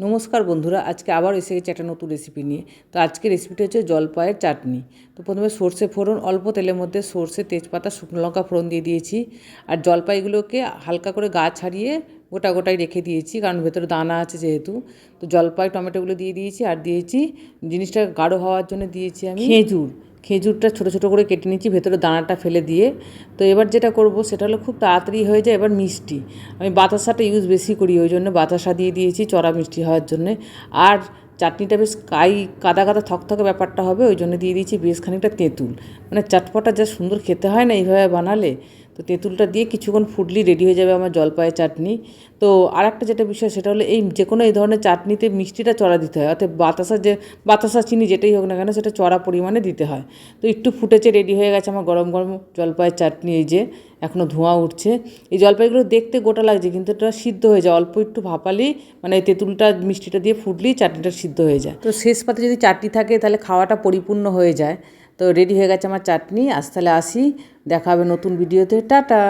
নমস্কার বন্ধুরা, আজকে আবার এসে গেছি একটা নতুন রেসিপি নিয়ে। তো আজকে রেসিপিটা হচ্ছে জলপাইয়ের চাটনি। তো প্রথমে সর্ষে ফোড়ন, অল্প তেলের মধ্যে সর্ষে, তেজপাতা, শুকনো লঙ্কা ফোড়ন দিয়ে দিয়েছি। আর জলপাইগুলোকে হালকা করে গা ছাড়িয়ে গোটা গোটাই রেখে দিয়েছি, কারণ ভেতরে দানা আছে যেহেতু। তো জলপাই টমেটোগুলো দিয়ে দিয়েছি, আর দিয়েছি জিনিসটা গাঢ় হওয়ার জন্য দিয়েছি আমি খেজুরটা ছোটো ছোটো করে কেটে নিচ্ছি, ভেতরে দানাটা ফেলে দিয়ে। তো এবার যেটা করব সেটা হলো খুব তাড়াতাড়ি হয়ে যায়। এবার মিষ্টি, আমি বাতাসাটা ইউজ বেশি করি, ওই জন্য বাতাসা দিয়ে দিয়েছি চড়া মিষ্টি হওয়ার জন্যে। আর চাটনিটা বেশ কাদা কাদা থকথকে ব্যাপারটা হবে, ওই জন্য দিয়ে দিয়েছি বেশ খানিকটা তেঁতুল। মানে চটপটা যা সুন্দর খেতে হয় না এইভাবে বানালে। তো তেঁতুলটা দিয়ে কিছুক্ষণ ফুটলি রেডি হয়ে যাবে আমার জলপাইয়ের চাটনি। তো আর একটা যেটা বিষয় সেটা হলো এই যে কোনো এই ধরনের চাটনিতে মিষ্টিটা চড়া দিতে হয়, অর্থাৎ বাতাসা চিনি যেটাই হোক না কেন সেটা চড়া পরিমাণে দিতে হয়। তো একটু ফুটেছে, রেডি হয়ে গেছে আমার গরম গরম জলপাইয়ের চাটনি। এই যে এখনও ধোঁয়া উঠছে। এই জলপাইগুলো দেখতে গোটা লাগছে, কিন্তু এটা সিদ্ধ হয়ে যায় অল্প একটু ভাপালেই, মানে তেঁতুলটা মিষ্টিটা দিয়ে ফুটলেই চাটনিটা সিদ্ধ হয়ে যায়। তো শেষ পাতে যদি চাটনি থাকে তাহলে খাওয়াটা পরিপূর্ণ হয়ে যায়। তো রেডি হয়ে গেছে আমার চাটনি। আজ তাহলে আসি, দেখা হবে নতুন ভিডিওতে। টাটা।